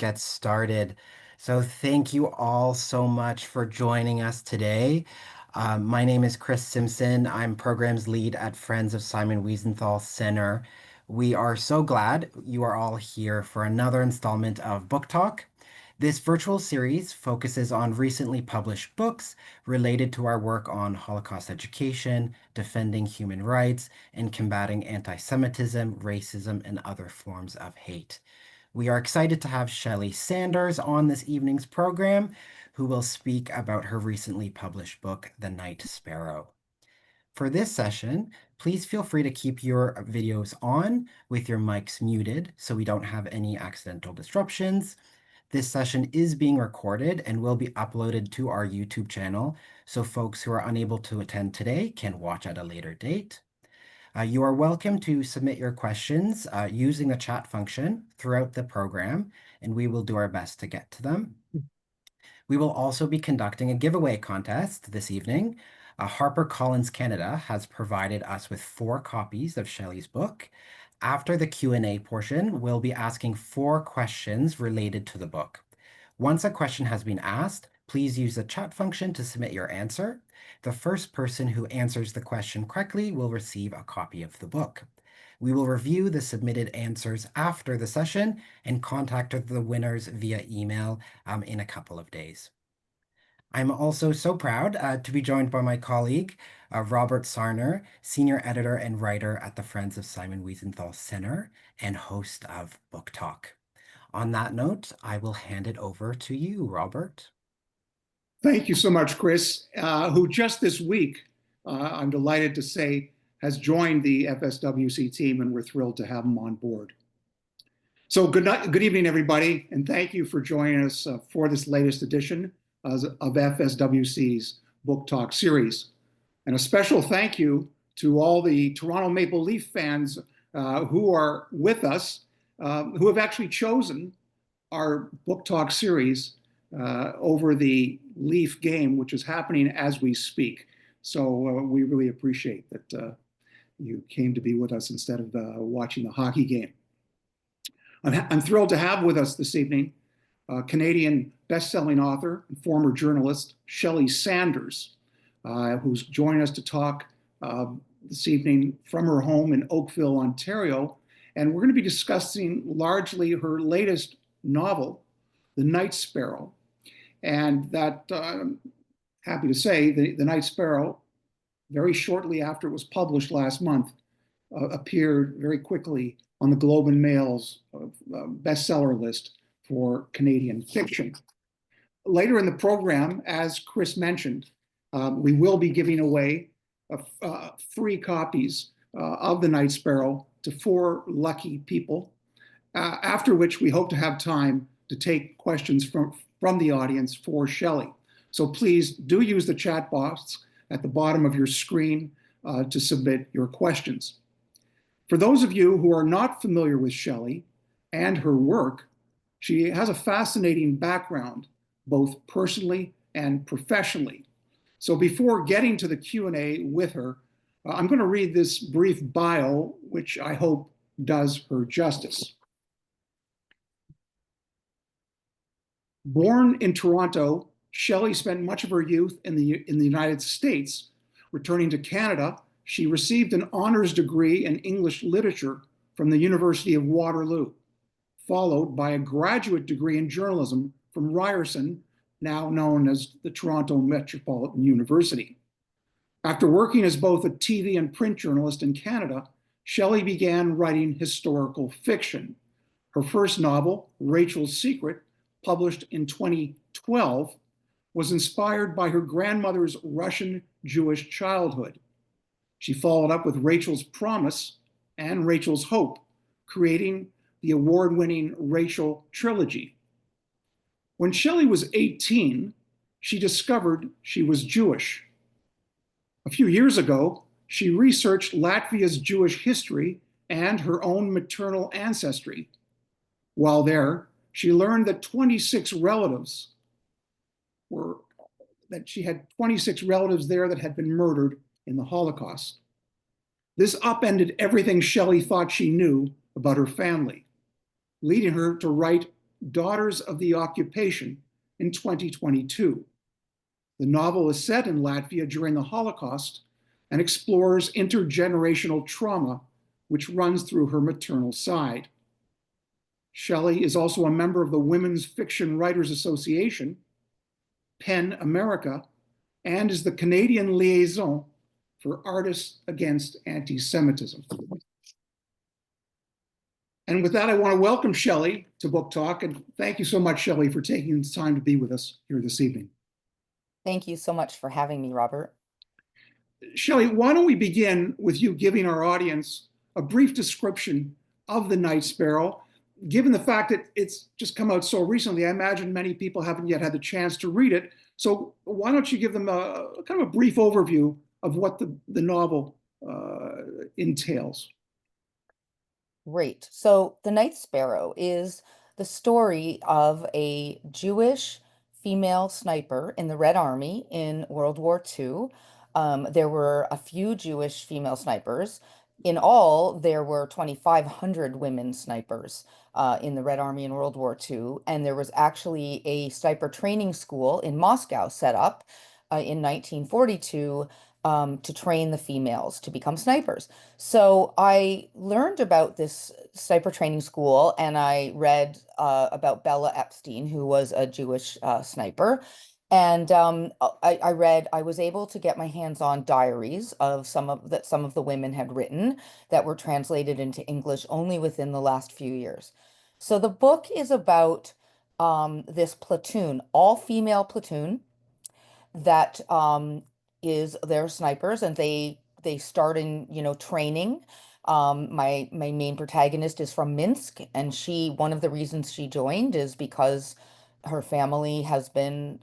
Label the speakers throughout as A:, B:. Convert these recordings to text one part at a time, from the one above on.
A: get started. So thank you all so much for joining us today. My name is Chris Simpson. I'm programs lead at Friends of Simon Wiesenthal Center. We are so glad you are all here for another installment of Book Talk. This virtual series focuses on recently published books related to our work on Holocaust education, defending human rights, and combating anti-Semitism, racism, and other forms of hate. We are excited to have Shelly Sanders on this evening's program, who will speak about her recently published book, The Night Sparrow. For this session, please feel free to keep your videos on with your mics muted so we don't have any accidental disruptions. This session is being recorded and will be uploaded to our YouTube channel, so folks who are unable to attend today can watch at a later date. You are welcome to submit your questions using the chat function throughout the program, and we will do our best to get to them. We will also be conducting a giveaway contest this evening. HarperCollins Canada has provided us with 4 copies of Shelley's book. After the Q&A portion, we'll be asking 4 questions related to the book. Once a question has been asked, please use the chat function to submit your answer. The first person who answers the question correctly will receive a copy of the book. We will review the submitted answers after the session and contact the winners via email in a couple of days. I'm also so proud to be joined by my colleague, Robert Sarner, senior editor and writer at the Friends of Simon Wiesenthal Center and host of Book Talk. On that note, I will hand it over to you, Robert.
B: Thank you so much, Chris, who just this week, I'm delighted to say, has joined the FSWC team, and we're thrilled to have him on board. So good evening, everybody, and thank you for joining us for this latest edition of FSWC's Book Talk series. And a special thank you to all the Toronto Maple Leaf fans who are with us, who have actually chosen our Book Talk series over the Leaf game, which is happening as we speak. So we really appreciate that you came to be with us instead of watching the hockey game. I'm thrilled to have with us this evening Canadian best-selling author and former journalist Shelly Sanders, who's joining us to talk this evening from her home in Oakville, Ontario. And we're going to be discussing largely her latest novel, The Night Sparrow. And that, happy to say, the Night Sparrow, very shortly after it was published last month, appeared very quickly on the Globe and Mail's bestseller list for Canadian fiction. Later in the program, as Chris mentioned, we will be giving away 3 copies of The Night Sparrow to 4 lucky people, after which we hope to have time to take questions from the audience for Shelly. So please do use the chat box at the bottom of your screen to submit your questions. For those of you who are not familiar with Shelly and her work, she has a fascinating background, both personally and professionally. So before getting to the Q&A with her, I'm going to read this brief bio, which I hope does her justice. Born in Toronto, Shelly spent much of her youth in the United States. Returning to Canada, she received an honors degree in English literature from the University of Waterloo, followed by a graduate degree in journalism from Ryerson, now known as the Toronto Metropolitan University. After working as both a TV and print journalist in Canada, Shelly began writing historical fiction. Her first novel, Rachel's Secret, published in 2012, was inspired by her grandmother's Russian Jewish childhood. She followed up with Rachel's Promise and Rachel's Hope, creating the award-winning Rachel trilogy. When Shelly was 18, she discovered she was Jewish. A few years ago, she researched Latvia's Jewish history and her own maternal ancestry. While there, she learned that she had 26 relatives there that had been murdered in the Holocaust. This upended everything Shelly thought she knew about her family, leading her to write Daughters of the Occupation in 2022. The novel is set in Latvia during the Holocaust and explores intergenerational trauma, which runs through her maternal side. Shelley is also a member of the Women's Fiction Writers Association, PEN America, and is the Canadian liaison for Artists Against Antisemitism. And with that, I want to welcome Shelley to Book Talk. And thank you so much, Shelley, for taking the time to be with us here this evening.
C: Thank you so much for having me, Robert.
B: Shelley, why don't we begin with you giving our audience a brief description of the Night Sparrow? Given the fact that it's just come out so recently, I imagine many people haven't yet had the chance to read it. So why don't you give them a kind of a brief overview of what the novel entails?
C: Great. So, The Night Sparrow is the story of a Jewish female sniper in the Red Army in World War II. There were a few Jewish female snipers. In all, there were 2,500 women snipers in the Red Army in World War II. And there was actually a sniper training school in Moscow set up in 1942 to train the females to become snipers. So I learned about this sniper training school and I read about Bella Epstein, who was a Jewish sniper. And I was able to get my hands on diaries of some of the women had written that were translated into English only within the last few years. So the book is about this platoon, all female platoon that is they're snipers and they start in, training. My main protagonist is from Minsk, and she one of the reasons she joined is because her family has been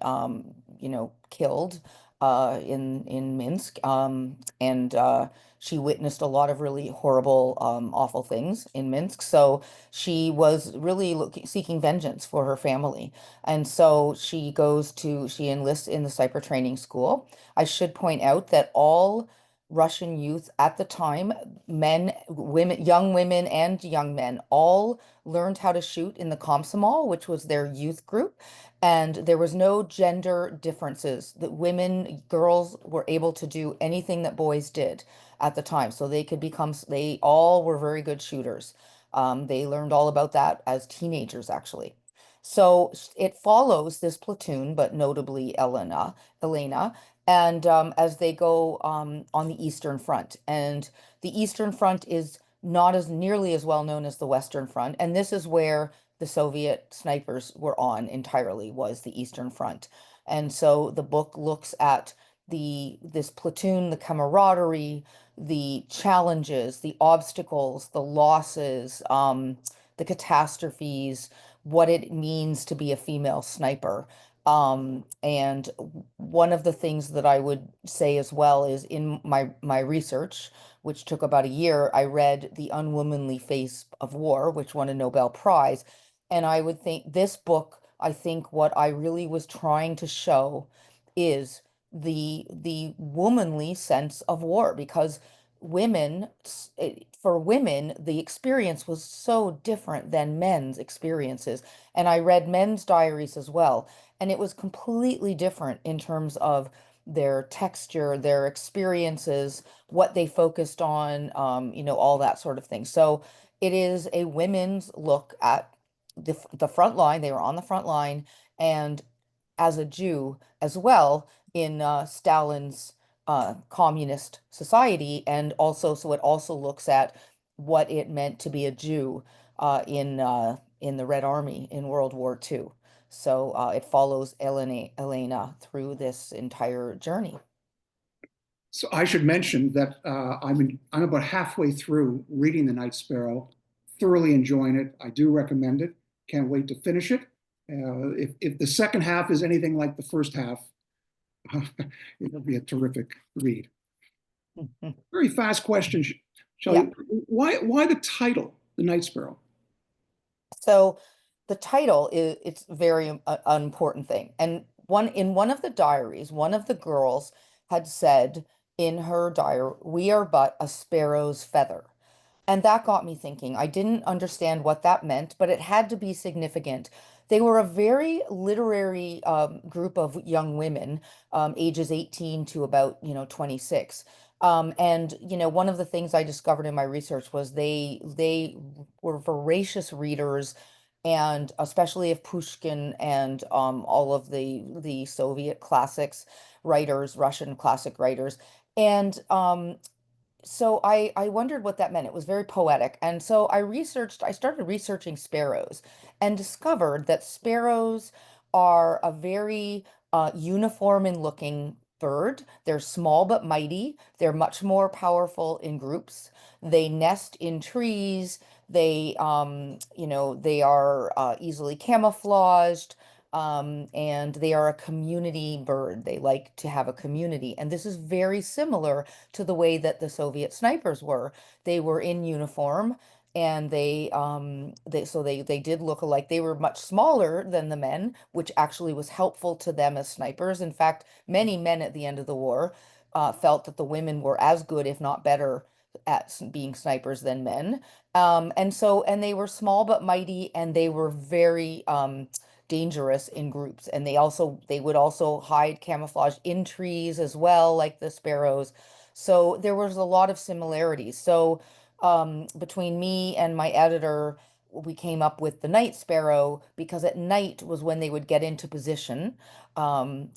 C: killed in Minsk. And she witnessed a lot of really horrible, awful things in Minsk. So she was really seeking vengeance for her family. And so she enlists in the sniper training school. I should point out that all Russian youth at the time, men, women, and young men, all learned how to shoot in the Komsomol, which was their youth group. And there was no gender differences. That women, girls were able to do anything that boys did at the time. So they all were very good shooters. They learned all about that as teenagers, actually. So it follows this platoon, but notably Elena, and as they go on the Eastern Front. And the Eastern Front is not as nearly as well known as the Western Front. And this is where the Soviet snipers were on entirely, was the Eastern Front. And so the book looks at this platoon, the camaraderie, the challenges, the obstacles, the losses, the catastrophes, what it means to be a female sniper. And one of the things that I would say as well is in my research, which took about a year, I read The Unwomanly Face of War, which won a Nobel Prize. And I would think this book, I think what I really was trying to show is the womanly sense of war, because for women, the experience was so different than men's experiences. And I read men's diaries as well, and it was completely different in terms of their texture, their experiences, what they focused on, all that sort of thing. So it is a women's look at the front line. They were on the front line, and as a Jew as well in Stalin's communist society, and also so it also looks at what it meant to be a Jew in the Red Army in World War II. So it follows Elena through this entire journey.
B: So I should mention that I'm about halfway through reading The Night Sparrow, thoroughly enjoying it. I do recommend it. Can't wait to finish it. If the second half is anything like the first half, it'll be a terrific read. Very fast question,
C: Yeah.
B: Shelley. Why the title, The Night Sparrow?
C: So the title is it's very an important thing. And one of the diaries, one of the girls had said in her diary, "We are but a sparrow's feather." And that got me thinking. I didn't understand what that meant, but it had to be significant. They were a very literary group of young women, ages 18 to about, 26. And one of the things I discovered in my research was they were voracious readers, and especially of Pushkin and all of the Soviet classics writers, Russian classic writers. And so I wondered what that meant. It was very poetic. And so I started researching sparrows and discovered that sparrows are a very uniform in looking bird. They're small but mighty. They're much more powerful in groups. They nest in trees. They are easily camouflaged. And they are a community bird. They like to have a community. And this is very similar to the way that the Soviet snipers were. They were in uniform, and they did look alike. They were much smaller than the men, which actually was helpful to them as snipers. In fact, many men at the end of the war felt that the women were as good, if not better, at being snipers than men. And they were small but mighty, and they were very dangerous in groups. And they would also hide camouflage in trees as well, like the sparrows. So there was a lot of similarities. So between me and my editor, we came up with the night sparrow because at night was when they would get into position, and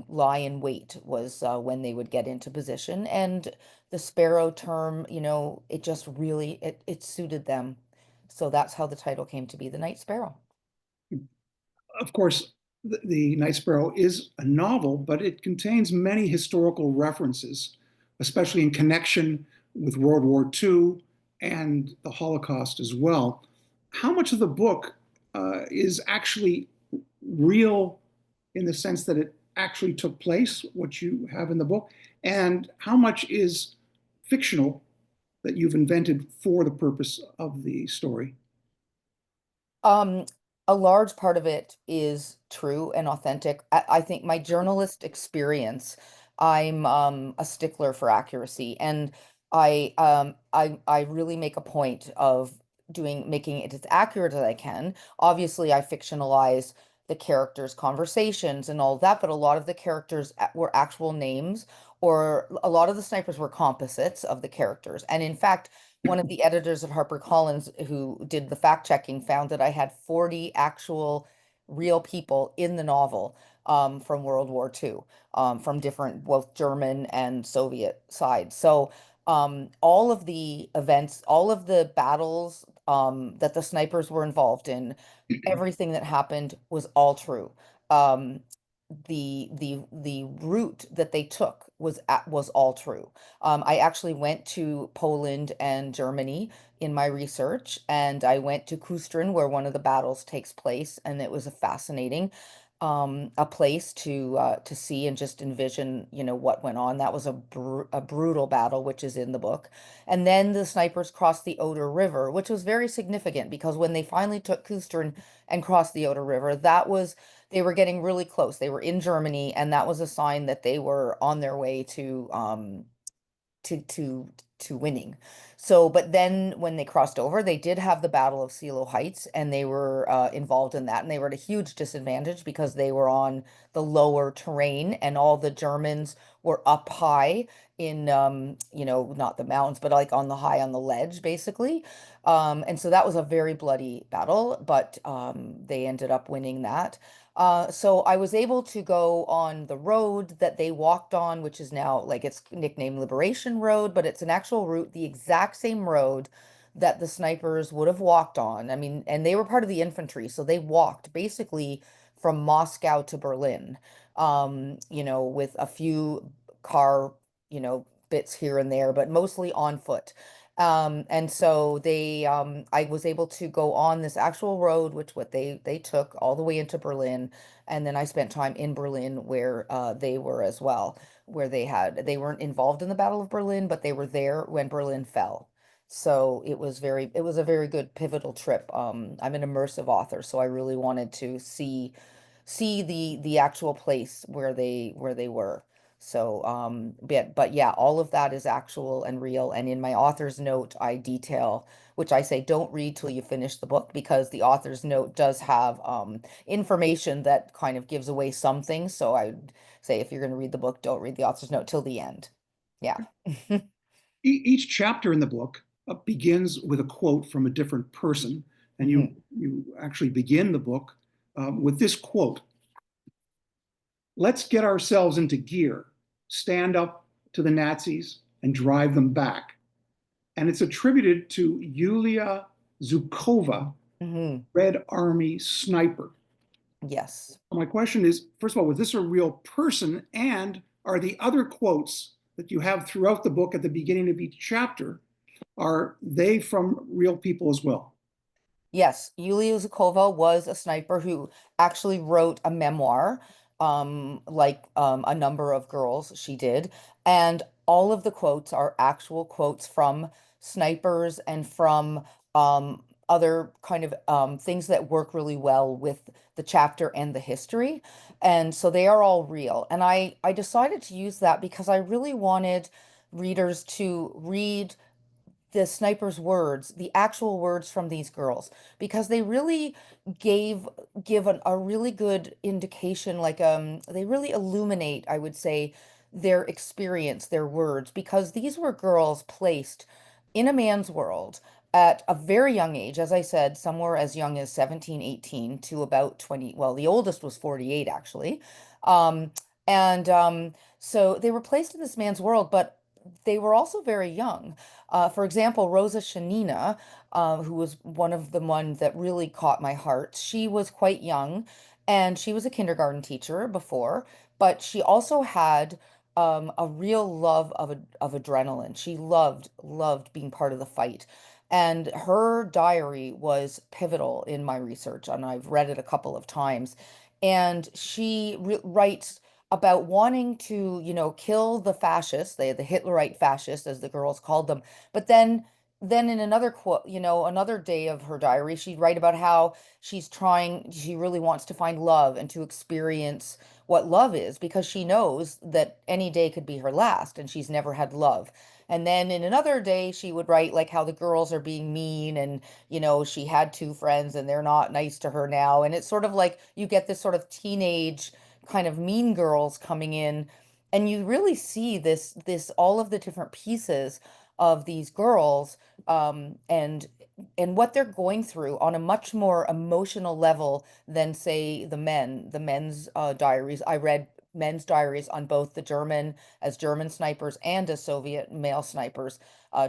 C: lie in wait was when they would get into position. And the sparrow term, it just really it suited them. So that's how the title came to be, the Night Sparrow.
B: Of course, the Night Sparrow is a novel, but it contains many historical references, especially in connection with World War II and the Holocaust as well. How much of the book is actually real in the sense that it actually took place, what you have in the book, and how much is fictional that you've invented for the purpose of the story?
C: Um, a large part of it is true and authentic. I think my journalist experience, I'm a stickler for accuracy, and I really make a point of making it as accurate as I can. Obviously, I fictionalize the characters' conversations and all that, but a lot of the characters were actual names, or a lot of the snipers were composites of the characters. And in fact, one of the editors at HarperCollins who did the fact checking found that I had 40 actual real people in the novel, from World War II, from different, both German and Soviet sides. So all of the events, all of the battles that the snipers were involved in, everything that happened was all true. Um, the route that they took was all true. I actually went to Poland and Germany in my research, and I went to Kustrin, where one of the battles takes place, and it was a fascinating a place to see and just envision, what went on. That was a brutal battle, which is in the book. And then the snipers crossed the Oder River, which was very significant because when they finally took Kustrin and crossed the Oder River, they were getting really close. They were in Germany, and that was a sign that they were on their way to to to winning. So, but then when they crossed over, they did have the Battle of Silo Heights, and they were involved in that, and they were at a huge disadvantage because they were on the lower terrain, and all the Germans were up high in not the mountains, but like on the high on the ledge, basically. And so that was a very bloody battle, but they ended up winning that. So I was able to go on the road that they walked on, which is now like it's nicknamed Liberation Road, but it's an actual route, the exact same road that the snipers would have walked on. I mean, and they were part of the infantry, so they walked basically from Moscow to Berlin, with a few car, bits here and there, but mostly on foot. And so I was able to go on this actual road, which what they took all the way into Berlin, and then I spent time in Berlin where they were as well, where they weren't involved in the Battle of Berlin, but they were there when Berlin fell. So it was a very good pivotal trip. I'm an immersive author, so I really wanted to see the actual place where they were. So, but yeah, all of that is actual and real. And in my author's note, I detail, which I say don't read till you finish the book, because the author's note does have information that kind of gives away some things. So I would say if you're going to read the book, don't read the author's note till the end. Yeah.
B: Each chapter in the book begins with a quote from a different person, and you
C: Mhm.
B: you actually begin the book with this quote: "Let's get ourselves into gear, stand up to the Nazis, and drive them back." And it's attributed to Yulia Zhukova,
C: Mhm.
B: Red Army sniper.
C: Yes.
B: My question is, first of all, was this a real person? And are the other quotes that you have throughout the book at the beginning of each chapter, are they from real people as well?
C: Yes, Yulia Zukova was a sniper who actually wrote a memoir, like a number of girls she did. And all of the quotes are actual quotes from snipers and from other kind of things that work really well with the chapter and the history. And so they are all real. And I decided to use that because I really wanted readers to read the sniper's words, the actual words from these girls, because they really gave give a really good indication, like they really illuminate, I would say, their experience, their words, because these were girls placed in a man's world at a very young age, as I said, somewhere as young as 17, 18 to about 20. Well, the oldest was 48 actually. Um, and so they were placed in this man's world, but they were also very young. For example, Rosa Shanina, who was one of the ones that really caught my heart, she was quite young and she was a kindergarten teacher before, but she also had a real love of adrenaline. She loved being part of the fight. And her diary was pivotal in my research, and I've read it a couple of times. And she writes about wanting to, kill the fascists, the Hitlerite fascists, as the girls called them. But then in another quote, another day of her diary, she'd write about how she really wants to find love and to experience what love is, because she knows that any day could be her last and she's never had love. And then in another day, she would write like how the girls are being mean, and she had two friends and they're not nice to her now. And it's sort of like you get this sort of teenage kind of mean girls coming in, and you really see this all of the different pieces of these girls, and what they're going through on a much more emotional level than, say, the men's diaries. I read men's diaries on both the German, as German snipers, and as Soviet male snipers,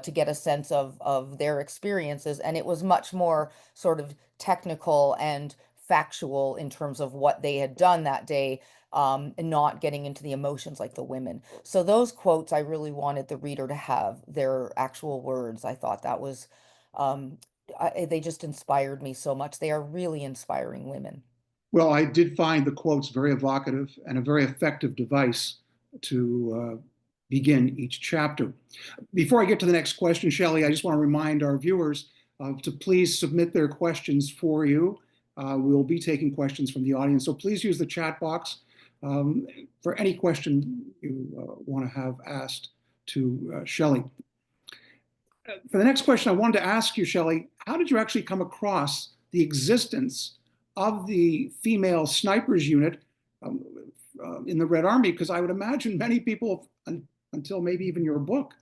C: to get a sense of their experiences, and it was much more sort of technical and factual in terms of what they had done that day, and not getting into the emotions like the women. So those quotes, I really wanted the reader to have their actual words. I thought that was, um, they just inspired me so much. They are really inspiring women.
B: Well, I did find the quotes very evocative and a very effective device to begin each chapter. Before I get to the next question, Shelly, I just want to remind our viewers to please submit their questions for you. We'll be taking questions from the audience, so please use the chat box um, for any question you want to have asked to Shelly. For the next question, I wanted to ask you, Shelly, how did you actually come across the existence of the female snipers unit um, in the Red Army? Because I would imagine many people, until maybe even your book,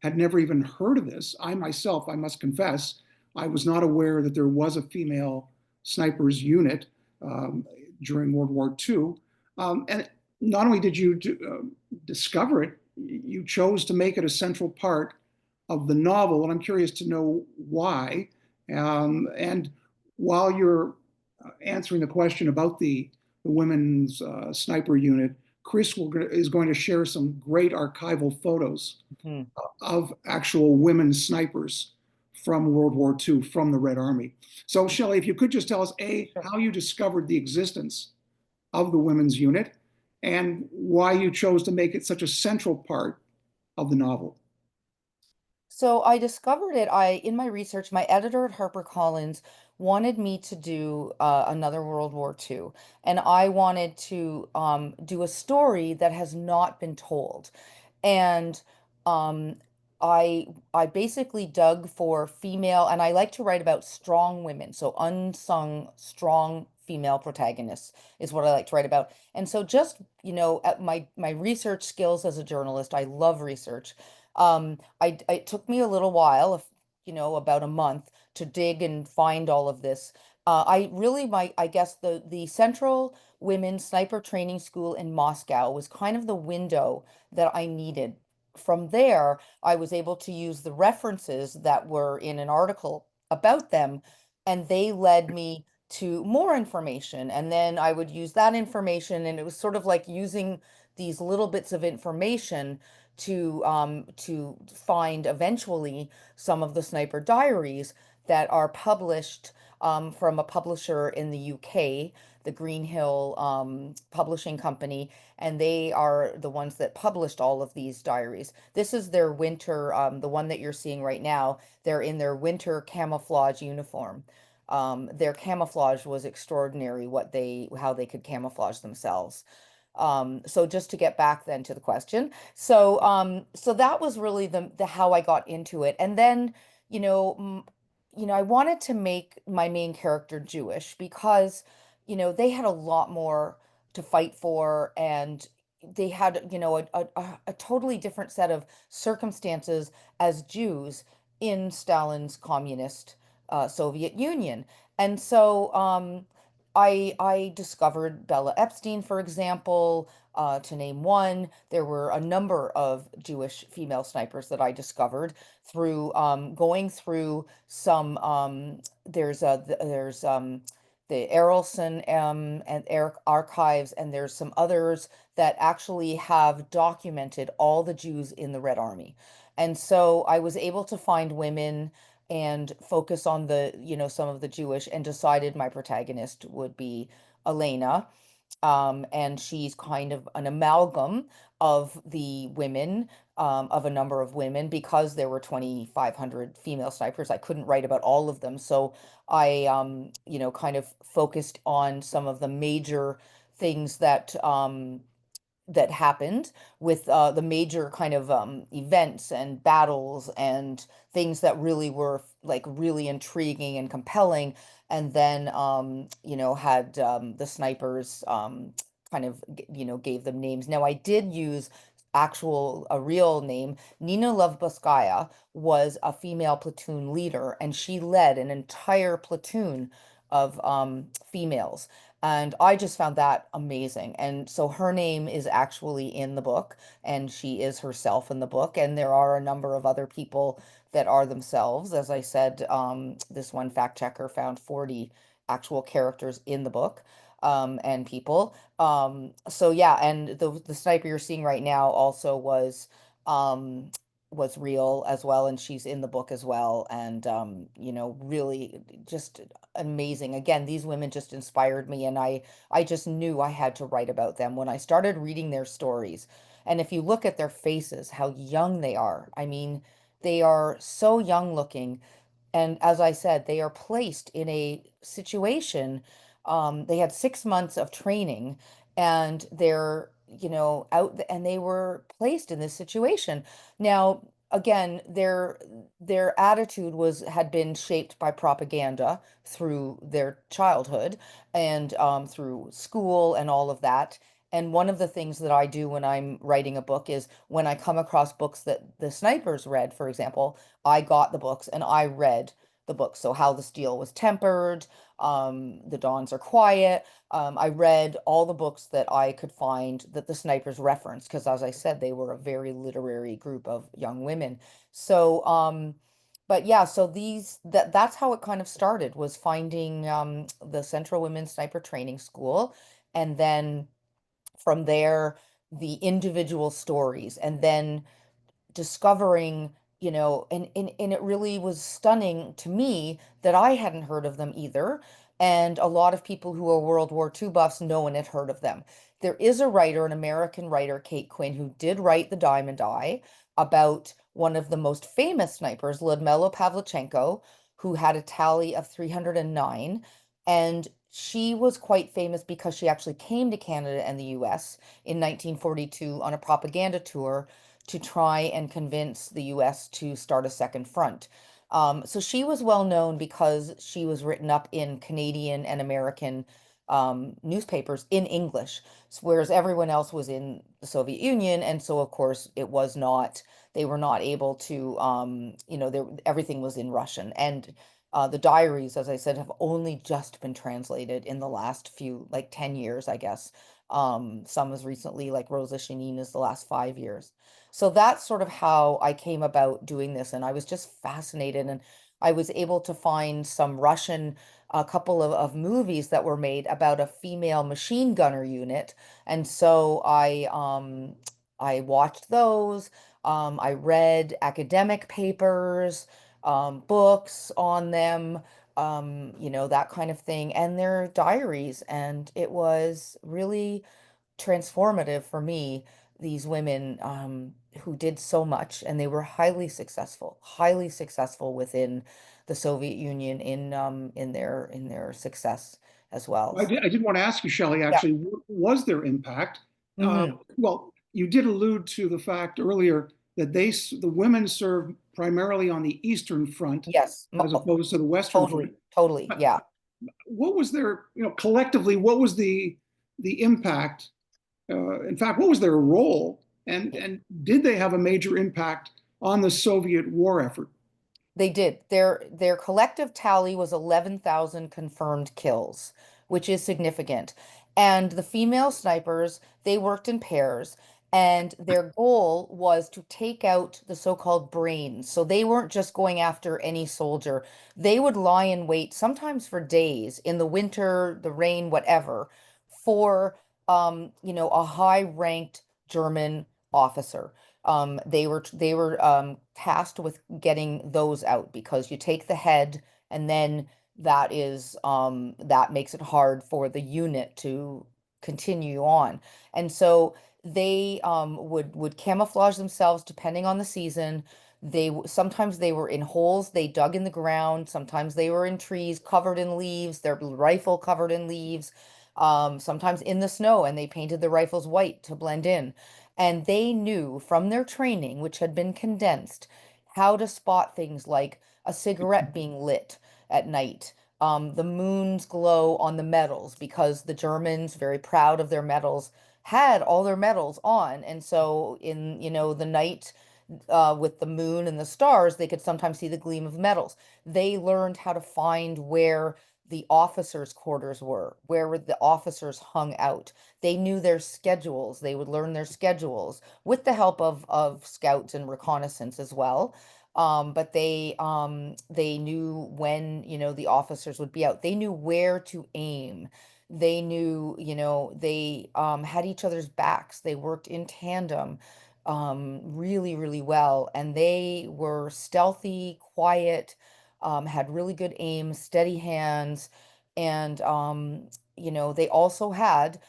B: had never even heard of this. I myself, I must confess, I was not aware that there was a female snipers unit um, during World War II. And not only did you discover it, you chose to make it a central part of the novel, and I'm curious to know why. And while you're answering the question about the women's sniper unit, Chris is going to share some great archival photos
C: Mhm.
B: of actual women snipers from World War II, from the Red Army. So, Shelley, if you could just tell us, A,
C: Sure.
B: how you discovered the existence of the women's unit and why you chose to make it such a central part of the novel.
C: So I discovered it. In my research, my editor at HarperCollins wanted me to do another World War II. And I wanted to do a story that has not been told. And um, I basically dug for female, and I like to write about strong women, so unsung, strong female protagonists is what I like to write about. And so just, at my research skills as a journalist, I love research. It took me a little while, about a month to dig and find all of this. I guess the Central Women's Sniper Training School in Moscow was kind of the window that I needed. From there, I was able to use the references that were in an article about them, and they led me to more information. And then I would use that information, and it was sort of like using these little bits of information to find eventually some of the sniper diaries that are published from a publisher in the UK, the Greenhill Publishing Company, and they are the ones that published all of these diaries. This is their winter, the one that you're seeing right now. They're in their winter camouflage uniform. Their camouflage was extraordinary, how they could camouflage themselves. So just to get back then to the question. So that was really the how I got into it. And then, you know, mm, I wanted to make my main character Jewish because, they had a lot more to fight for, and they had, a totally different set of circumstances as Jews in Stalin's communist Soviet Union. And so I discovered Bella Epstein, for example, to name one. There were a number of Jewish female snipers that I discovered through going through some. There's the Erelson and Eric archives, and there's some others that actually have documented all the Jews in the Red Army. And so I was able to find women and focus on some of the Jewish, and decided my protagonist would be Elena. And she's kind of an amalgam of the women, of a number of women, because there were 2,500 female snipers. I couldn't write about all of them. So I, kind of focused on some of the major things that happened with the major kind of events and battles and things that really were like really intriguing and compelling. And then, had the snipers kind of, gave them names. Now, I did use a real name. Nina Lovbaskaya was a female platoon leader, and she led an entire platoon of females. And I just found that amazing. And so her name is actually in the book, and she is herself in the book. And there are a number of other people that are themselves. As I said, this one fact checker found 40 actual characters in the book, and people. So yeah, and the sniper you're seeing right now also was real as well, and she's in the book as well. And really just amazing. Again, these women just inspired me, and I just knew I had to write about them when I started reading their stories. And if you look at their faces, how young they are. I mean, they are so young looking. And as I said, they are placed in a situation. They had 6 months of training, and they're, out, and they were placed in this situation. Now, again, their attitude had been shaped by propaganda through their childhood, and through school and all of that. And one of the things that I do when I'm writing a book is, when I come across books that the snipers read, for example, I got the books and I read the books. So How the Steel Was Tempered, The Dawns Are Quiet. I read all the books that I could find that the snipers referenced, because as I said, they were a very literary group of young women. So, but yeah, so that's how it kind of started, was finding the Central Women's Sniper Training School, and then from there, the individual stories, and then discovering, and it really was stunning to me that I hadn't heard of them either. And a lot of people who are World War II buffs, no one had heard of them. There is a writer, an American writer, Kate Quinn, who did write The Diamond Eye, about one of the most famous snipers, Ludmila Pavlichenko, who had a tally of 309. And she was quite famous because she actually came to Canada and the US in 1942 on a propaganda tour to try and convince the US to start a second front. So she was well known because she was written up in Canadian and American newspapers in English, whereas everyone else was in the Soviet Union. And so, of course, it was not, they were not able to, everything was in Russian. And the diaries, as I said, have only just been translated in the last few, like 10 years, I guess. Some as recently, like Rosa Shanina's the last 5 years. So that's sort of how I came about doing this. And I was just fascinated. And I was able to find some Russian, a couple of movies that were made about a female machine gunner unit. And so I watched those. I read academic papers, books on them, that kind of thing, and their diaries. And it was really transformative for me, these women who did so much, and they were highly successful within the Soviet Union in their success as well.
B: I did want to ask you, Shelley,
C: Yeah.
B: actually, was there impact?
C: Hmm.
B: Well, you did allude to the fact earlier that the women served primarily on the Eastern Front
C: Yes.
B: as opposed to the Western Front.
C: Totally, totally.
B: But
C: Yeah.
B: what was their, collectively, what was the impact? In fact, what was their role? And did they have a major impact on the Soviet war effort?
C: They did. Their collective tally was 11,000 confirmed kills, which is significant. And the female snipers, they worked in pairs, and their goal was to take out the so-called brains. So they weren't just going after any soldier. They would lie in wait, sometimes for days, in the winter, the rain, whatever, for a high-ranked German officer. They were tasked with getting those out because you take the head, and then that makes it hard for the unit to continue on. And so they would camouflage themselves depending on the season. Sometimes they were in holes they dug in the ground. Sometimes they were in trees covered in leaves, their rifle covered in leaves. Sometimes in the snow, and they painted the rifles white to blend in. And they knew from their training, which had been condensed, how to spot things like a cigarette being lit at night, the moon's glow on the medals, because the Germans, very proud of their medals, had all their medals on. And so in, the night, with the moon and the stars, they could sometimes see the gleam of metals. They learned how to find where the officers' quarters were, where the officers hung out. They knew their schedules. They would learn their schedules with the help of scouts and reconnaissance as well. But they knew when, the officers would be out. They knew where to aim. They knew, they had each other's backs. They worked in tandem really, really well. And they were stealthy, quiet, had really good aim, steady hands. And, they also had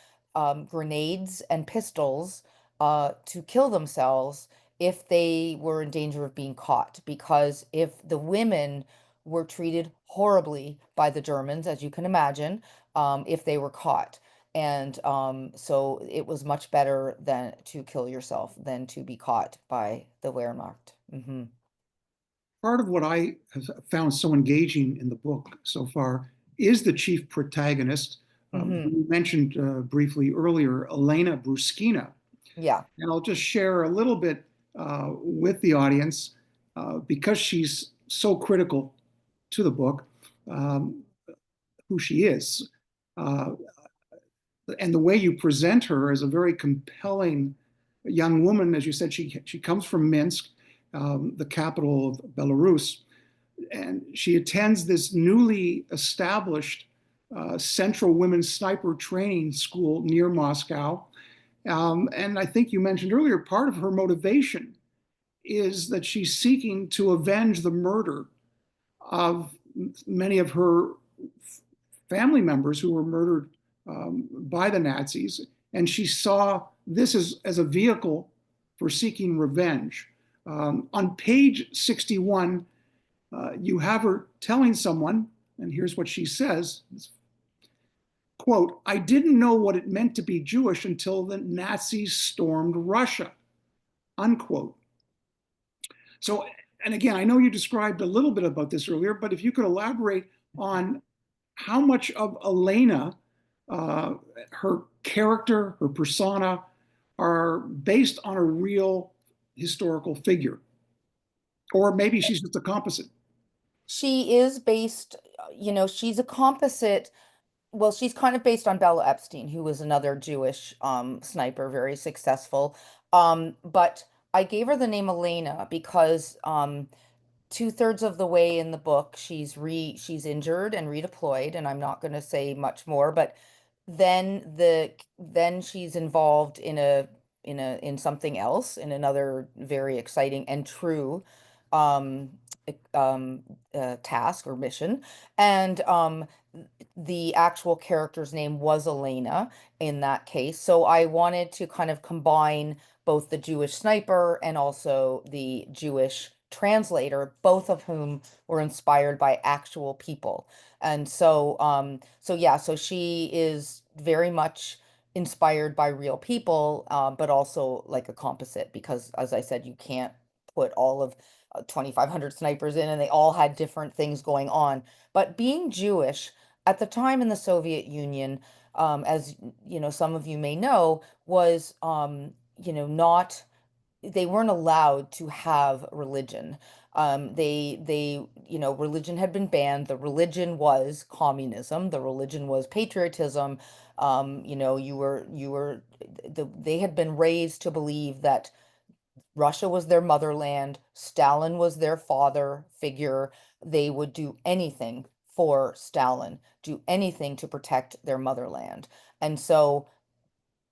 C: grenades and pistols to kill themselves if they were in danger of being caught. Because if the women were treated horribly by the Germans, as you can imagine, if they were caught. And so it was much better than to kill yourself than to be caught by the Wehrmacht.
B: Part of what I have found so engaging in the book so far is the chief protagonist, who
C: Hmm.
B: you mentioned briefly earlier, Elena Bruskina.
C: Yeah.
B: And I'll just share a little bit with the audience because she's so critical to the book, um, who she is. Uh, and the way you present her as a very compelling young woman. As you said, she comes from Minsk, the capital of Belarus, and she attends this newly established Central Women's Sniper Training School near Moscow. And I think you mentioned earlier, part of her motivation is that she's seeking to avenge the murder of many of her family members who were murdered by the Nazis. And she saw this as a vehicle for seeking revenge. On page 61, You have her telling someone, and here's what she says, quote, "I didn't know what it meant to be Jewish until the Nazis stormed Russia," unquote. So, and again, I know you described a little bit about this earlier, but if you could elaborate on how much of Elena, uh, her character, her persona, are based on a real historical figure, or maybe she's just a composite.
C: She is based, she's a composite. Well, she's kind of based on Bella Epstein, who was another Jewish sniper, very successful. But I gave her the name Elena because two-thirds of the way in the book, she's injured and redeployed, and I'm not going to say much more, but then she's involved in something else, in another very exciting and true um um task or mission. And the actual character's name was Elena in that case. So I wanted to kind of combine both the Jewish sniper and also the Jewish translator, both of whom were inspired by actual people. And so yeah, so she is very much inspired by real people, but also like a composite because, as I said, you can't put all of 2,500 snipers in, and they all had different things going on. But being Jewish at the time in the Soviet Union, as some of you may know, was not, they weren't allowed to have religion. Religion had been banned. The religion was communism. The religion was patriotism. They had been raised to believe that Russia was their motherland, Stalin was their father figure. They would do anything for Stalin, do anything to protect their motherland. And so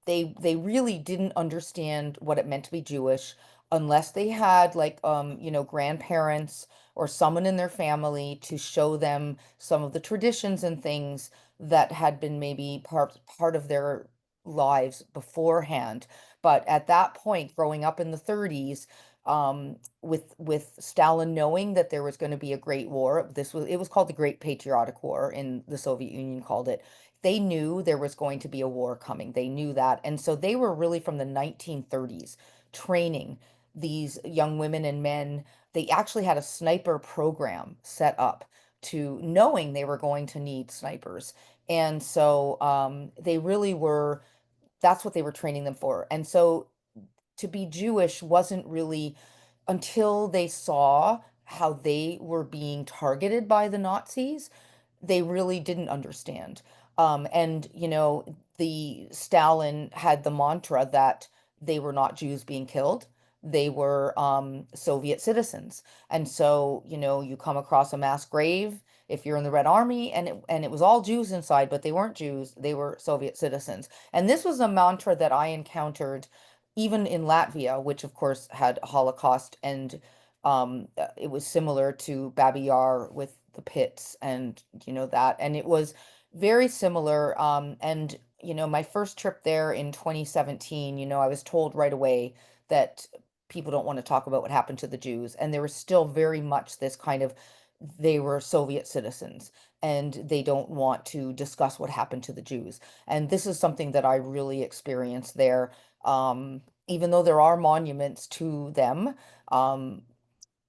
C: they really didn't understand what it meant to be Jewish unless they had like grandparents or someone in their family to show them some of the traditions and things that had been maybe part of their lives beforehand. But at that point, growing up in the 30s, with Stalin knowing that there was going to be a great war, it was called the Great Patriotic War, in the Soviet Union called it. They knew there was going to be a war coming. They knew that. And so they were really from the 1930s training these young women and men. They actually had a sniper program set up to knowing they were going to need snipers. And so they really were, that's what they were training them for. And so to be Jewish wasn't really until they saw how they were being targeted by the Nazis, they really didn't understand. And the Stalin had the mantra that they were not Jews being killed. They were Soviet citizens. And so, you come across a mass grave if you're in the Red Army, and it was all Jews inside, but they weren't Jews, they were Soviet citizens. And this was a mantra that I encountered even in Latvia, which of course had Holocaust, and it was similar to Babi Yar with the pits, and that, and it was very similar. And my first trip there in 2017, I was told right away that people don't want to talk about what happened to the Jews, and there was still very much this kind of, they were Soviet citizens and they don't want to discuss what happened to the Jews. And this is something that I really experienced there. Even though there are monuments to them, um,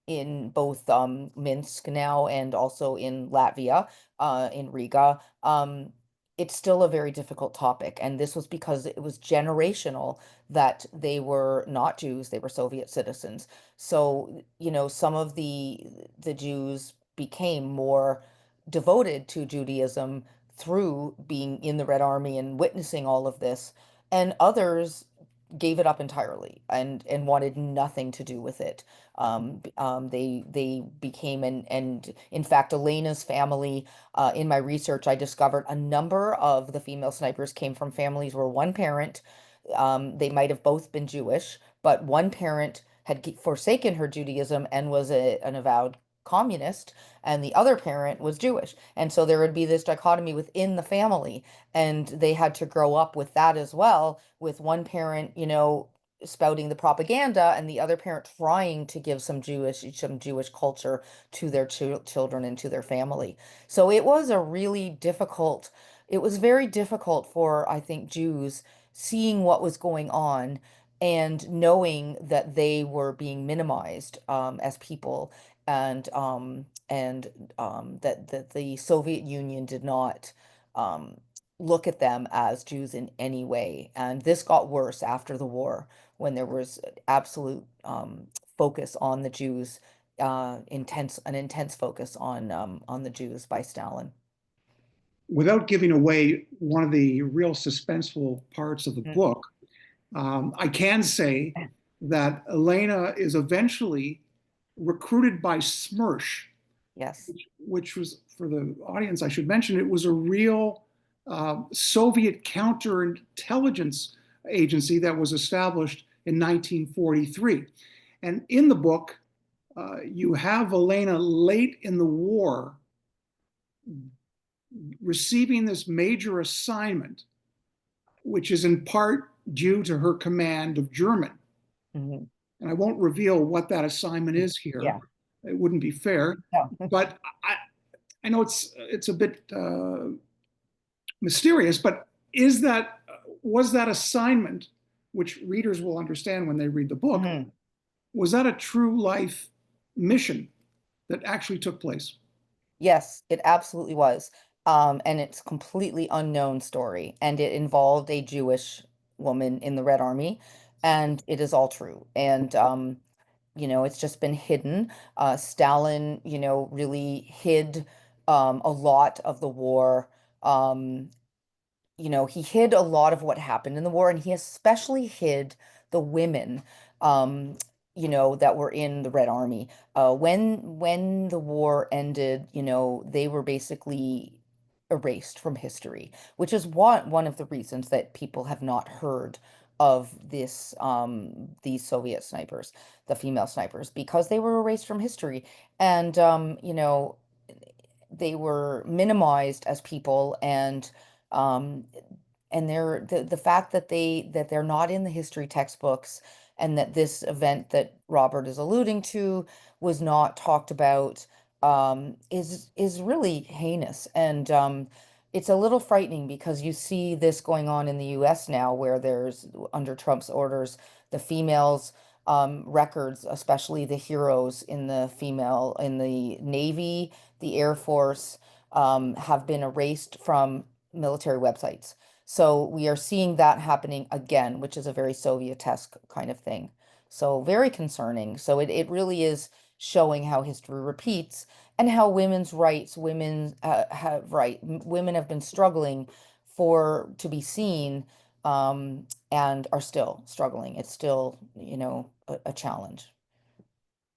C: in both Minsk now and also in Latvia, in Riga, it's still a very difficult topic. And this was because it was generational that they were not Jews, they were Soviet citizens. So, some of the Jews became more devoted to Judaism through being in the Red Army and witnessing all of this, and others gave it up entirely and wanted nothing to do with it. They became, and in fact, Elena's family, in my research, I discovered a number of the female snipers came from families where one parent, they might have both been Jewish, but one parent had forsaken her Judaism and was an avowed communist, and the other parent was Jewish. And so there would be this dichotomy within the family, and they had to grow up with that as well, with one parent, spouting the propaganda and the other parent trying to give some Jewish culture to their children and to their family. So it was very difficult for, I think, Jews seeing what was going on and knowing that they were being minimized as people, and that the Soviet Union did not um, look at them as Jews in any way. And this got worse after the war when there was absolute focus on the Jews, an intense focus on the Jews by Stalin.
B: Without giving away one of the real suspenseful parts of the
C: Mm.
B: book, I can say that Elena is eventually recruited by SMERSH,
C: Yes.
B: which was, for the audience, I should mention, it was a real Soviet counterintelligence agency that was established in 1943. And in the book, you have Elena late in the war receiving this major assignment, which is in part due to her command of German.
C: Hmm.
B: And I won't reveal what that assignment is here.
C: Yeah.
B: It wouldn't be fair.
C: No.
B: But I know it's a bit mysterious, but is that was that assignment, which readers will understand when they read the book,
C: Mhm.
B: was that a true life mission that actually took place?
C: Yes, it absolutely was. And it's a completely unknown story, and it involved a Jewish woman in the Red Army, and it is all true. And it's just been hidden. Stalin, really hid a lot of the war. Um, he hid a lot of what happened in the war, and he especially hid the women, um, that were in the Red Army. When the war ended, they were basically erased from history, which is one of the reasons that people have not heard of these Soviet snipers, the female snipers, because they were erased from history. And they were minimized as people, um the fact that they're not in the history textbooks, and that this event that Robert is alluding to was not talked about, is really heinous. And it's a little frightening because you see this going on in the US now, where there's, under Trump's orders, the females records, especially the heroes in the Navy, the Air Force, have been erased from military websites. So we are seeing that happening again, which is a very Soviet-esque kind of thing. So very concerning. So it really is showing how history repeats, and how women's rights, women have been struggling for to be seen, and are still struggling. It's still, a challenge.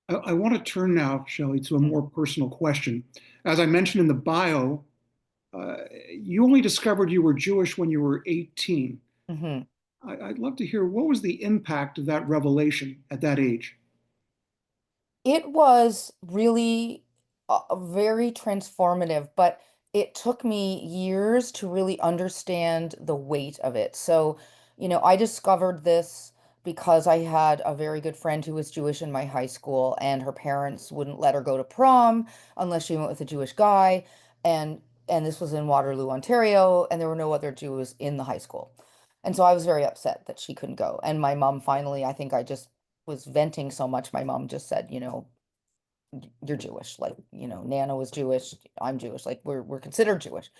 B: I want to turn now, Shelley, to a
C: Mm.
B: more personal question. As I mentioned in the bio, uh, you only discovered you were Jewish when you were 18.
C: Mhm.
B: I'd love to hear what was the impact of that revelation at that age?
C: It was really very transformative, but it took me years to really understand the weight of it. So, I discovered this because I had a very good friend who was Jewish in my high school, and her parents wouldn't let her go to prom unless she went with a Jewish guy. And this was in Waterloo, Ontario, and there were no other Jews in the high school. And so I was very upset that she couldn't go. And my mom finally, I think I just was venting so much, my mom just said, you're Jewish. Like, Nana was Jewish, I'm Jewish. Like, we're considered Jewish.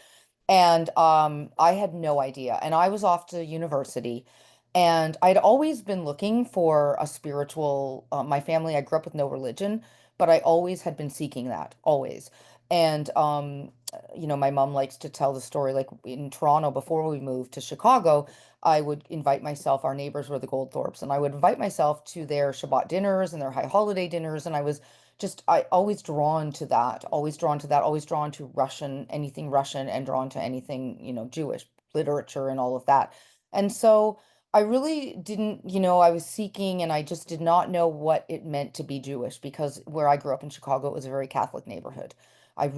C: And I had no idea. And I was off to university, and I'd always been looking for a spiritual, my family, I grew up with no religion, but I always had been seeking that, always. And my mom likes to tell the story, like in Toronto before we moved to Chicago, I would invite myself, our neighbors were the Goldthorpes, and I would invite myself to their Shabbat dinners and their high holiday dinners. And I always drawn to that, always drawn to that, always drawn to Russian, anything Russian, and drawn to anything, Jewish literature and all of that. And so I really didn't, I was seeking, and I just did not know what it meant to be Jewish, because where I grew up in Chicago, it was a very Catholic neighborhood. I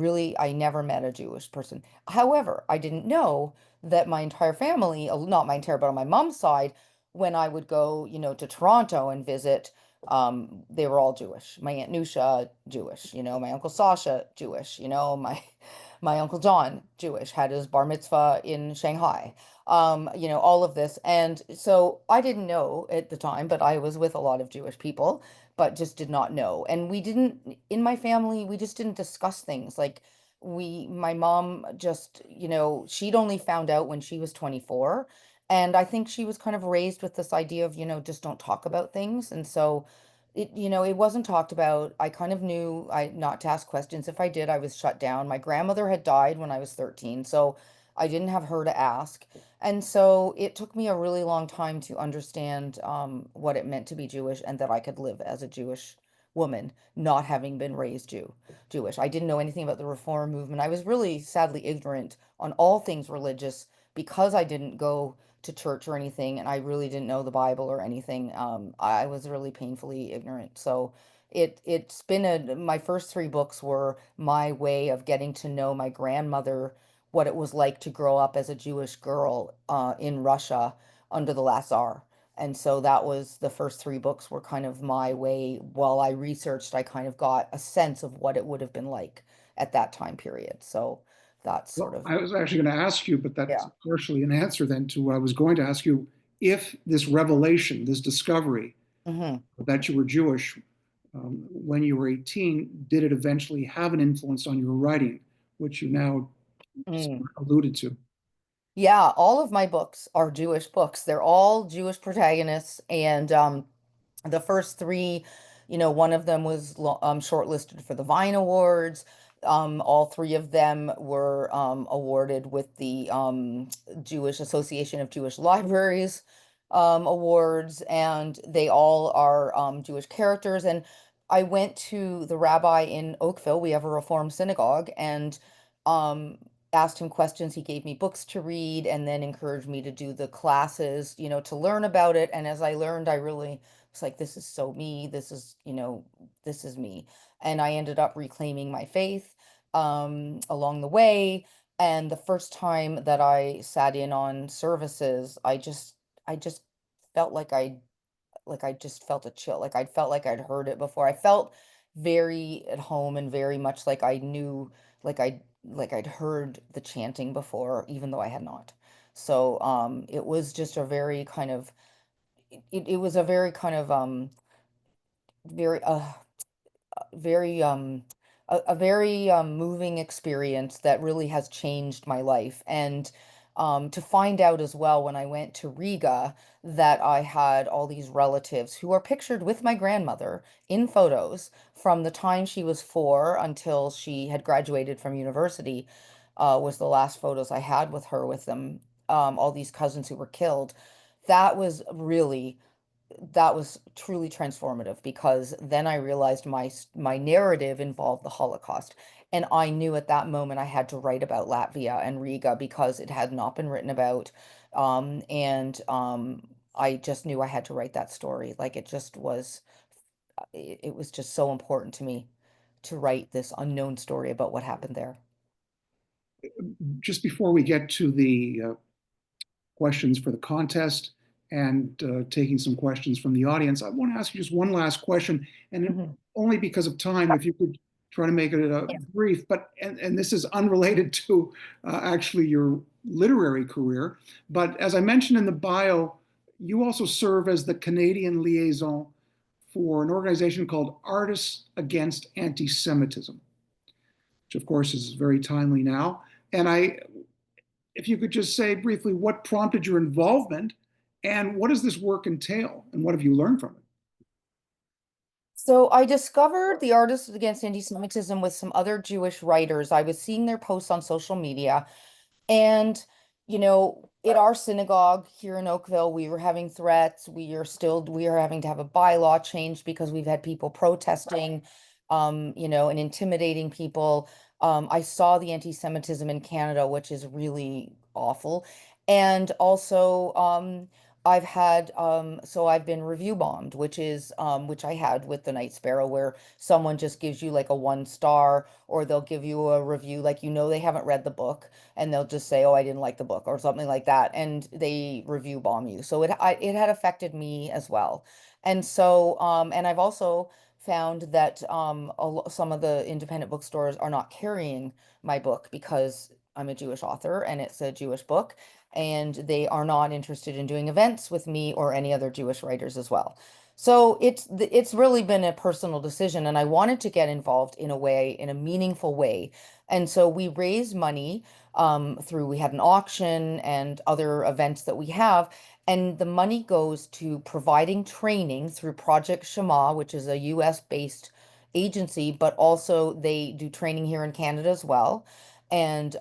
C: never met a Jewish person. However, I didn't know that my entire family, not my entire, but on my mom's side, when I would go, to Toronto and visit, they were all Jewish. My Aunt Nusha, Jewish, my Uncle Sasha, Jewish, my my Uncle John, Jewish, had his bar mitzvah in Shanghai. All of this. And so I didn't know at the time, but I was with a lot of Jewish people, but just did not know. And we didn't, in my family, we just didn't discuss things. Like my mom just, she'd only found out when she was 24. And I think she was kind of raised with this idea of, just don't talk about things. And so it wasn't talked about. I kind of knew I not to ask questions. If I did, I was shut down. My grandmother had died when I was 13, so I didn't have her to ask. And so it took me a really long time to understand what it meant to be Jewish and that I could live as a Jewish woman, not having been raised Jewish. I didn't know anything about the Reform movement. I was really sadly ignorant on all things religious because I didn't go to church or anything, and I really didn't know the Bible or anything. I was really painfully ignorant. So it's been my first three books were my way of getting to know my grandmother, what it was like to grow up as a Jewish girl in Russia under the last Tsar. And so that was the first three books were kind of my way. While I researched, I kind of got a sense of what it would have been like at that time period. So that's sort
B: Well,
C: of,
B: I was actually going to ask you, but that's
C: yeah.
B: partially an answer then to what I was going to ask you. If this revelation, this discovery
C: Hmm.
B: that you were Jewish when you were 18, did it eventually have an influence on your writing, which you now alluded to?
C: Yeah, all of my books are Jewish books. They're all Jewish protagonists, and the first three, one of them was shortlisted for the Vine Awards. All three of them were awarded with the Jewish Association of Jewish Libraries awards, and they all are Jewish characters. And I went to the rabbi in Oakville. We have a Reform synagogue, and um, asked him questions. He gave me books to read, and then encouraged me to do the classes, to learn about it. And as I learned, I really it's like, this is so me. This is me. And I ended up reclaiming my faith along the way. And the first time that I sat in on services, I just felt like I just felt a chill. Like I felt like I'd heard it before. I felt very at home and very much like I knew, like I'd heard the chanting before, even though I had not. So it was just a very kind of it was a very kind of very very a very moving experience that really has changed my life. And to find out as well when I went to Riga that I had all these relatives who are pictured with my grandmother in photos from the time she was 4 until she had graduated from university, was the last photos I had with her with them, all these cousins who were killed. That was really that was truly transformative because then I realized my narrative involved the Holocaust. And I knew at that moment I had to write about Latvia and Riga because it had not been written about. And I just knew I had to write that story. Like it was just so important to me to write this unknown story about what happened there.
B: Just before we get to the questions for the contest and taking some questions from the audience, I want to ask you just one last question, and
C: Mhm.
B: only because of time, if you could try to make it
C: Yeah.
B: brief, but and this is unrelated to actually your literary career, but as I mentioned in the bio, you also serve as the Canadian liaison for an organization called Artists Against Antisemitism, which of course is very timely now. And if you could just say briefly what prompted your involvement and what does this work entail and what have you learned from it?
C: So I discovered the Artists Against Anti-Semitism with some other Jewish writers. I was seeing their posts on social media. And, at our synagogue here in Oakville, we were having threats. We are having to have a bylaw changed because we've had people protesting, and intimidating people. I saw the anti-Semitism in Canada, which is really awful. And also, I've had so I've been review bombed, which I had with the Night Sparrow, where someone just gives you like a 1 star, or they'll give you a review like they haven't read the book, and they'll just say, "Oh, I didn't like the book," or something like that, and they review bomb you. So it had affected me as well. And so and I've also found that some of the independent bookstores are not carrying my book because I'm a Jewish author and it's a Jewish book, and they are not interested in doing events with me or any other Jewish writers as well. So it's really been a personal decision, and I wanted to get involved in a way, in a meaningful way. And so we raised money through we had an auction and other events that we have, and the money goes to providing training through Project Shema, which is a US based agency, but also they do training here in Canada as well. And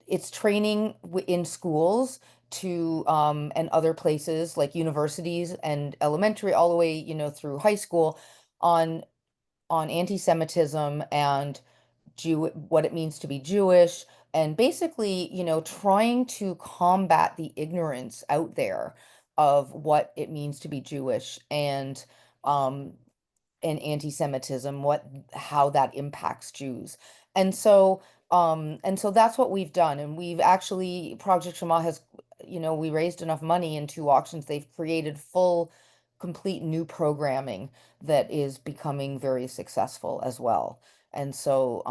C: it's training in schools to and other places like universities and elementary all the way, through high school on anti-Semitism and what it means to be Jewish, and basically, trying to combat the ignorance out there of what it means to be Jewish, um and anti-Semitism, how that impacts Jews. And so that's what we've done. And we've actually, Project Shema has, we raised enough money in 2 auctions. They've created full, complete new programming that is becoming very successful as well. And so,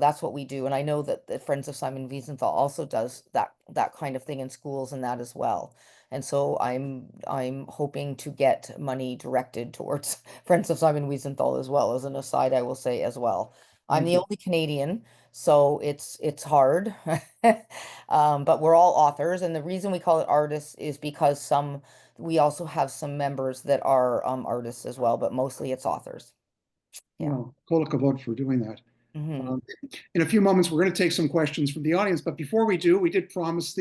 C: that's what we do. And I know that the Friends of Simon Wiesenthal also does that kind of thing in schools and that as well. And so I'm hoping to get money directed towards Friends of Simon Wiesenthal as well. As an aside, I will say as well. I'm
B: Thank
C: the
B: you.
C: only Canadian, so it's hard. But we're all authors, and the reason we call it artists is because we also have some members that are artists as well, but mostly it's authors. Yeah.
B: Well, kol hakavod for doing that.
C: Hmm.
B: Um, in a few moments, we're going to take some questions from the audience. But before we do, we did promise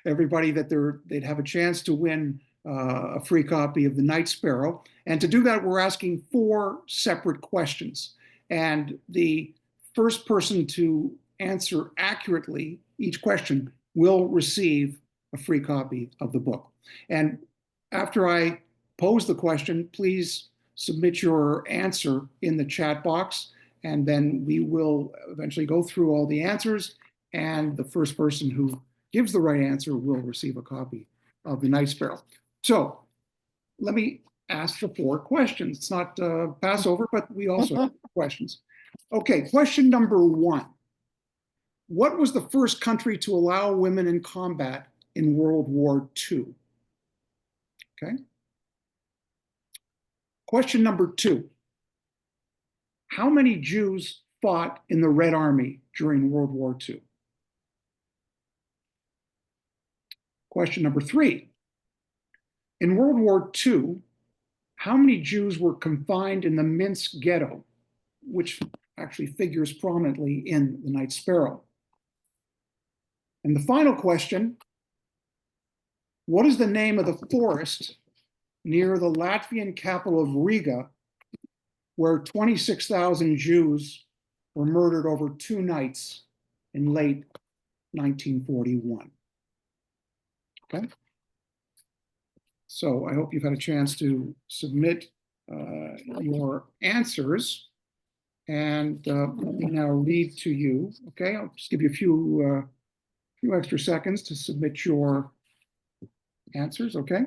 B: everybody that they'd have a chance to win a free copy of the Night Sparrow. And to do that, we're asking 4 separate questions. And the first person to answer accurately each question will receive a free copy of the book. And after I pose the question, please submit your answer in the chat box, and then we will eventually go through all the answers, and the first person who gives the right answer will receive a copy of the Night Sparrow. So let me ask the 4 questions. It's not Passover, but we also have questions. Okay, question number 1. What was the first country to allow women in combat in World War II? Okay. Question number 2. How many Jews fought in the Red Army during World War II? Question number 3. In World War II, how many Jews were confined in the Minsk ghetto, which actually figures prominently in the Night Sparrow? And the final question, what is the name of the forest near the Latvian capital of Riga, where 26,000 Jews were murdered over 2 nights in late 1941? Okay. So I hope you've had a chance to submit your answers. And let me now read to you. Okay, I'll just give you a few extra seconds to submit your answers. Okay,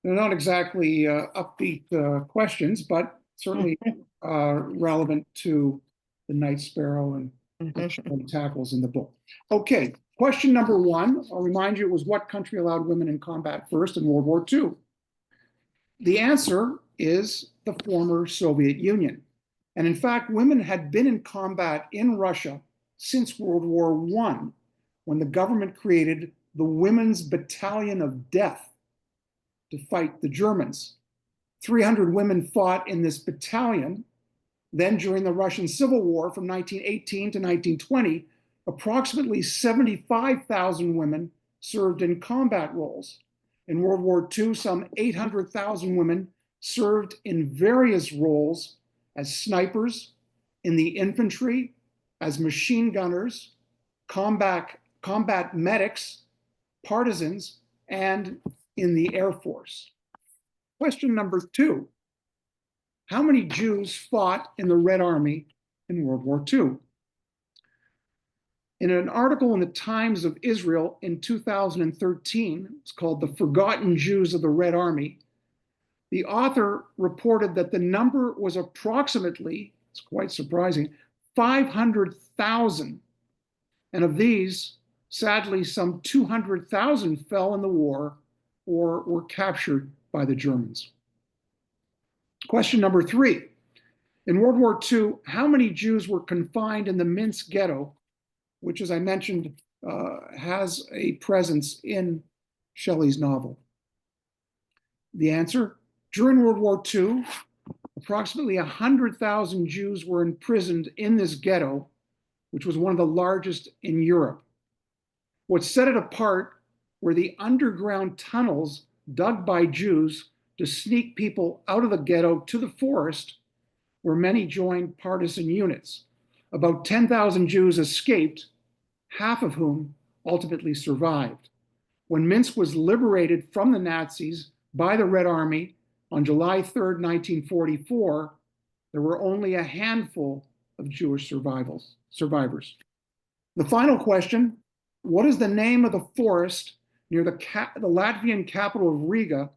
B: they're not exactly upbeat questions, but certainly relevant to the Night Sparrow and what tackles in the book. Okay, question number 1. I'll remind you, it was what country allowed women in combat first in World War II? The answer is the former Soviet Union. And in fact, women had been in combat in Russia since World War I, when the government created the Women's Battalion of Death to fight the Germans. 300 women fought in this battalion. Then, during the Russian Civil War from 1918 to 1920, approximately 75,000 women served in combat roles. In World War II, some 800,000 women served in various roles as snipers, in the infantry, as machine gunners, combat medics, partisans, and in the Air Force. Question number 2. How many Jews fought in the Red Army in World War II? In an article in the Times of Israel in 2013, it's called The Forgotten Jews of the Red Army, the author reported that the number was approximately, it's quite surprising, 500,000. And of these, sadly, some 200,000 fell in the war or were captured by the Germans. Question number 3. In World War II, how many Jews were confined in the Minsk ghetto, which, as I mentioned, has a presence in Shelley's novel? The answer, during World War II, approximately 100,000 Jews were imprisoned in this ghetto, which was one of the largest in Europe. What set it apart were the underground tunnels dug by Jews to sneak people out of the ghetto to the forest, where many joined partisan units. About 10,000 Jews escaped, half of whom ultimately survived. When Minsk was liberated from the Nazis by the Red Army on July 3rd, 1944, there were only a handful of Jewish survivors. The final question, what is the name of the forest near the Latvian capital of Riga,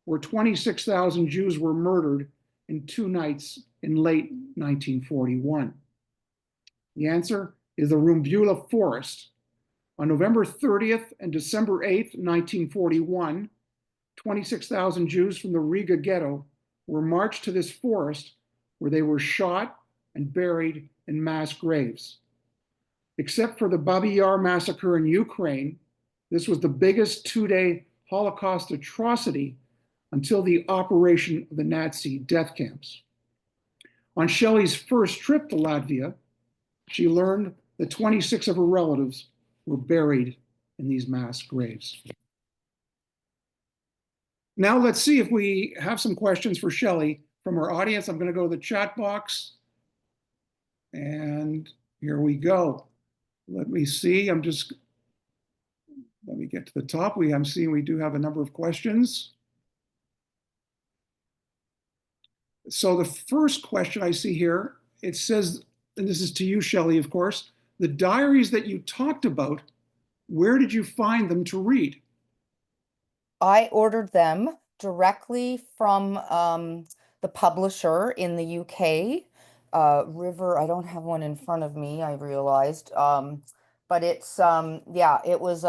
B: where 26,000 Jews were murdered in 2 nights in late 1941? The answer is the Rumbula Forest. On November 30th and December 8th, 1941, 26,000 Jews from the Riga ghetto were marched to this forest, where they were shot and buried in mass graves. Except for the Babi Yar massacre in Ukraine, this was the biggest 2-day Holocaust atrocity until the operation of the Nazi death camps. On Shelley's first trip to Latvia, she learned that 26 of her relatives were buried in these mass graves. Now let's see if we have some questions for Shelley from our audience. I'm going to go to the chat box. And here we go. Let me see. Let me get to the top. I'm seeing we do have a number of questions. So the first question I see here, it says, and this is to you, Shelley, of course, the diaries that you talked about, where did you find them to read?
C: I ordered them directly from the publisher in the UK, River. I don't have one in front of me, I realized. But it's yeah, it was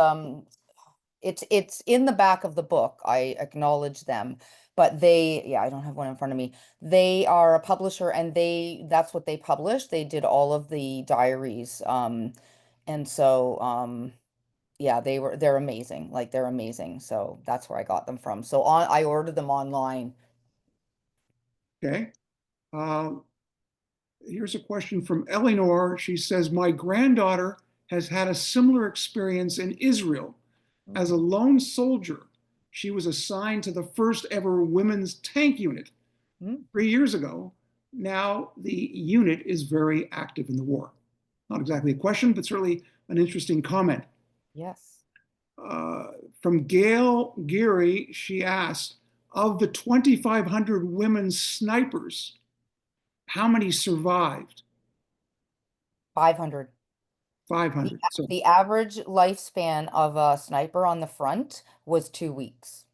C: it's in the back of the book. I acknowledge them. But yeah, I don't have one in front of me. They are a publisher and that's what they published. They did all of the diaries. And so yeah, they're amazing. Like they're amazing. So that's where I got them from. So I ordered them online.
B: Okay. Uh, Here's a question from Eleanor. She says, my granddaughter has had a similar experience in Israel. As a lone soldier, she was assigned to the first ever women's tank unit
C: Mm,
B: 3 years ago. Now the unit is very active in the war. Not exactly a question, but certainly an interesting comment.
C: yes.
B: Uh, from Gail Geary, she asked, of the 2,500 women snipers, how many survived?
C: 500. The
B: 500. So,
C: the average lifespan of a sniper on the front was 2 weeks,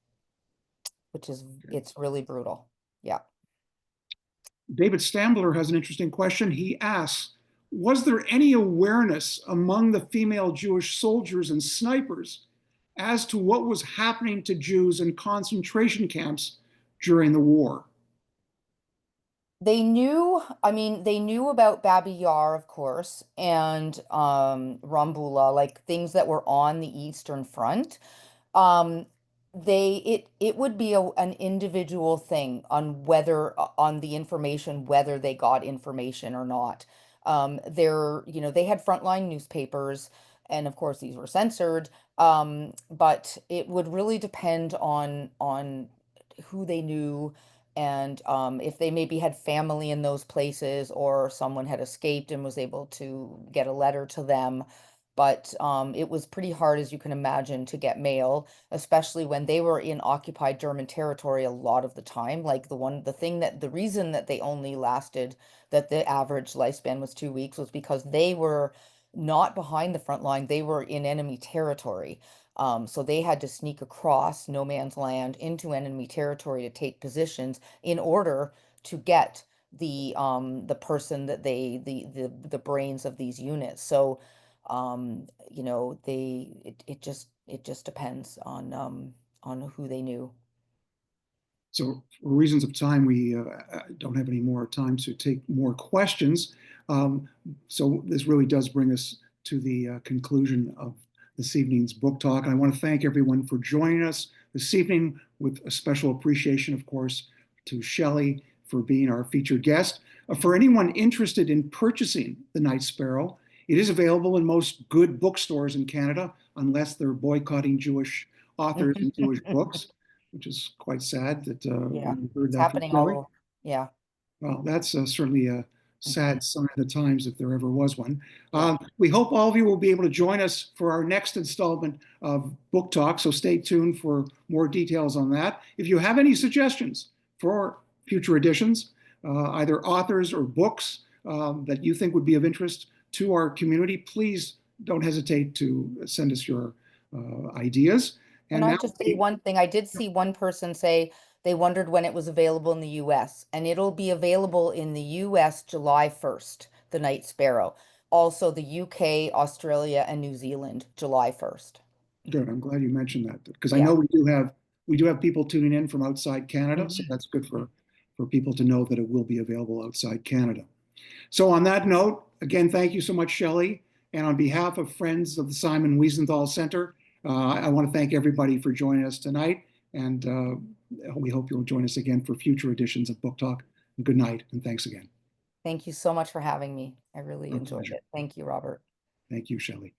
C: which is
B: okay.
C: it's really brutal. Yeah.
B: David Stambler has an interesting question. He asks, was there any awareness among the female Jewish soldiers and snipers as to what was happening to Jews in concentration camps during the war?
C: They knew, I mean, they knew about Babi Yar, of course, and Rambula, like things that were on the Eastern Front. Um, it would be an individual thing on on the information, whether they got information or not. They had frontline newspapers, and of course these were censored. But it would really depend on who they knew and if they maybe had family in those places or someone had escaped and was able to get a letter to them. but it was pretty hard, as you can imagine, to get mail, especially when they were in occupied German territory a lot of the time. Like the reason that they only lasted, that the average lifespan was 2 weeks, was because they were not behind the front line, they were in enemy territory. So they had to sneak across no man's land into enemy territory to take positions in order to get the person that the brains of these units. So it just depends on who they knew.
B: So for reasons of time, we don't have any more time to take more questions. Um, so this really does bring us to the conclusion of this evening's book talk. I want to thank everyone for joining us this evening, with a special appreciation, of course, to Shelley for being our featured guest. For anyone interested in purchasing The Night Sparrow, it is available in most good bookstores in Canada, unless they're boycotting Jewish authors and Jewish books, which is quite sad that
C: Yeah,
B: we heard
C: it's
B: that from
C: happening all
B: Shelley.
C: over. Yeah.
B: Well, that's certainly a
C: Hmm.
B: sad sign of the times, if there ever was one.
C: Yeah.
B: We hope all of you will be able to join us for our next installment of Book Talk, so stay tuned for more details on that. If you have any suggestions for future editions, either authors or books that you think would be of interest to our community, please don't hesitate to send us your ideas.
C: Can
B: And
C: I
B: now,
C: just say one thing? I did see one person say they wondered when it was available in the US, and it'll be available in the US July 1st, The Night Sparrow. Also the UK, Australia, and New Zealand, July 1st.
B: good. I'm glad you mentioned that, because I
C: Yeah.
B: know we do have people tuning in from outside Canada, so
C: Mhm.
B: that's good for people to know that it will be available outside Canada. So on that note, again, thank you so much, Shelley. And on behalf of Friends of the Simon Wiesenthal Center, I want to thank everybody for joining us tonight. And we hope you'll join us again for future editions of Book Talk. Good night, and thanks again.
C: Thank you so much for having me. I really
B: Our
C: enjoyed
B: pleasure.
C: it. Thank you, Robert.
B: Thank you, Shelley.